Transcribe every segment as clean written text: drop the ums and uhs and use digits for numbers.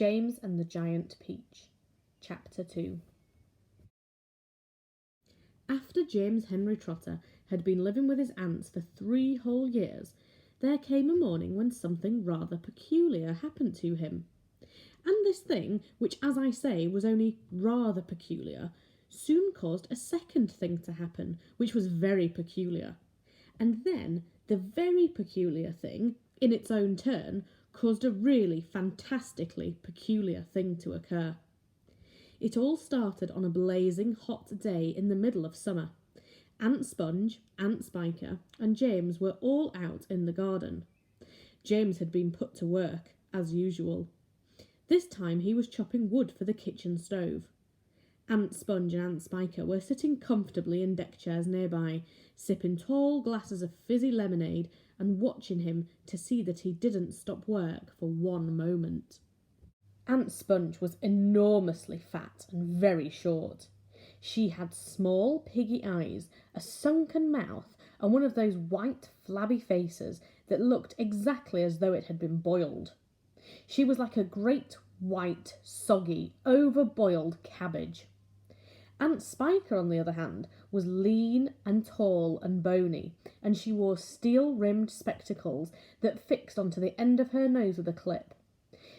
James and the Giant Peach, Chapter 2. After James Henry Trotter had been living with his aunts for 3 whole years, there came a morning when something rather peculiar happened to him. And this thing, which, as I say, was only rather peculiar, soon caused a second thing to happen, which was very peculiar. And then the very peculiar thing, in its own turn, caused a really fantastically peculiar thing to occur. It all started on a blazing hot day in the middle of summer. Aunt Sponge, Aunt Spiker, and James were all out in the garden. James had been put to work, as usual. This time he was chopping wood for the kitchen stove. Aunt Sponge and Aunt Spiker were sitting comfortably in deck chairs nearby, sipping tall glasses of fizzy lemonade and watching him to see that he didn't stop work for one moment. Aunt Sponge was enormously fat and very short. She had small piggy eyes, a sunken mouth, and one of those white flabby faces that looked exactly as though it had been boiled. She was like a great white, soggy, over-boiled cabbage. Aunt Spiker, on the other hand, was lean and tall and bony, and she wore steel-rimmed spectacles that fixed onto the end of her nose with a clip.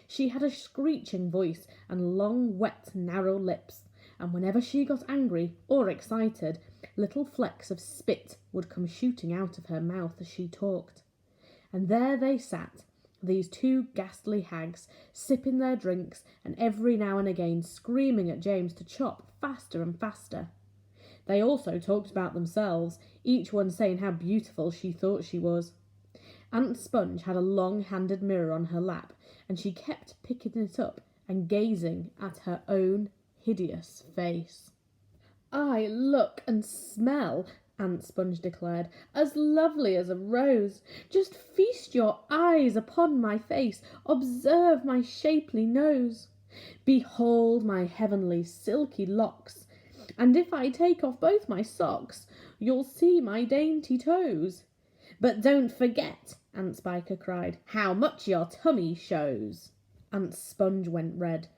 She had a screeching voice and long, wet, narrow lips, and whenever she got angry or excited, little flecks of spit would come shooting out of her mouth as she talked. And there they sat, these 2 ghastly hags, sipping their drinks and every now and again screaming at James to chop faster and faster. They also talked about themselves, each one saying how beautiful she thought she was. Aunt Sponge had a long-handed mirror on her lap, and she kept picking it up and gazing at her own hideous face. "I look and smell," Aunt Sponge declared, "as lovely as a rose. Just feast your eyes upon my face, observe my shapely nose. Behold my heavenly silky locks, and if I take off both my socks, you'll see my dainty toes. But don't forget," Aunt Spiker cried, "how much your tummy shows." Aunt Sponge went red.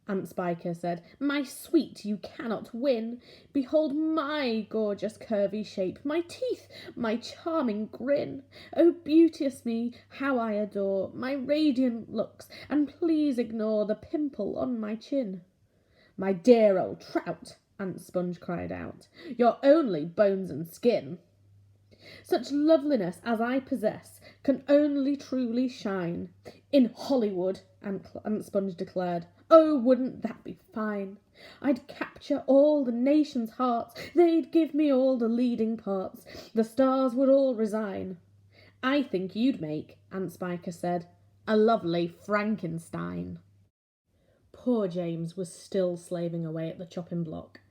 Aunt Spiker said, "My sweet, you cannot win. Behold my gorgeous curvy shape, my teeth, my charming grin. Oh, beauteous me, how I adore my radiant looks, and please ignore the pimple on my chin." "My dear old trout," Aunt Sponge cried out, "you're only bones and skin. Such loveliness as I possess can only truly shine in Hollywood," Aunt Sponge declared. "Oh, wouldn't that be fine? I'd capture all the nation's hearts, they'd give me all the leading parts, the stars would all resign." "I think you'd make," Aunt Spiker said, "a lovely Frankenstein." Poor James was still slaving away at the chopping block.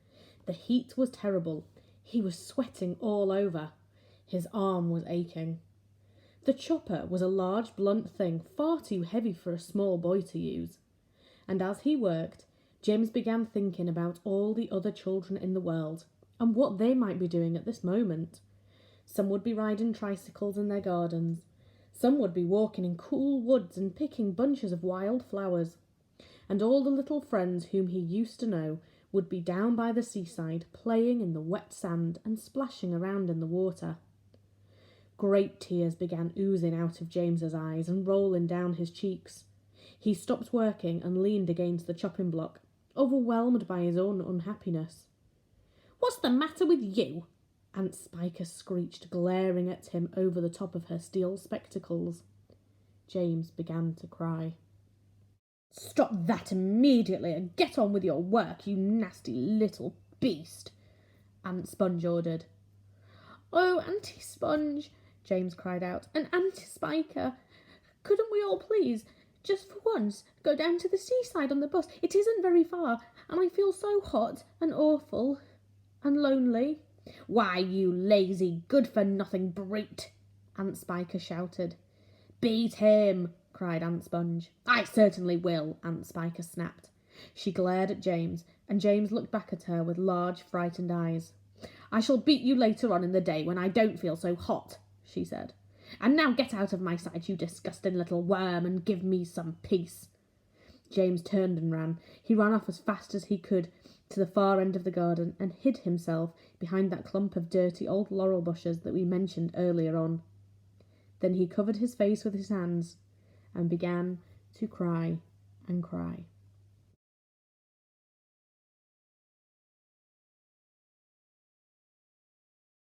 The heat was terrible. He was sweating all over. His arm was aching. The chopper was a large, blunt thing, far too heavy for a small boy to use. And as he worked, James began thinking about all the other children in the world, and what they might be doing at this moment. Some would be riding tricycles in their gardens. Some would be walking in cool woods and picking bunches of wild flowers. And all the little friends whom he used to know would be down by the seaside, playing in the wet sand and splashing around in the water. Great tears began oozing out of James's eyes and rolling down his cheeks. He stopped working and leaned against the chopping block, overwhelmed by his own unhappiness. "What's the matter with you?" Aunt Spiker screeched, glaring at him over the top of her steel spectacles. James began to cry. "Stop that immediately and get on with your work, you nasty little beast," Aunt Sponge ordered. "Oh, Auntie Sponge," James cried out, "and Auntie Spiker, couldn't we all please, just for once, go down to the seaside on the bus? It isn't very far, and I feel so hot and awful and lonely." "Why, you lazy, good-for-nothing brute," Aunt Spiker shouted. "Beat him," cried Aunt Sponge. "I certainly will," Aunt Spiker snapped. She glared at James, and James looked back at her with large, frightened eyes. "I shall beat you later on in the day when I don't feel so hot," she said. "And now get out of my sight, you disgusting little worm, and give me some peace." James turned and ran. He ran off as fast as he could to the far end of the garden and hid himself behind that clump of dirty old laurel bushes that we mentioned earlier on. Then he covered his face with his hands and began to cry and cry.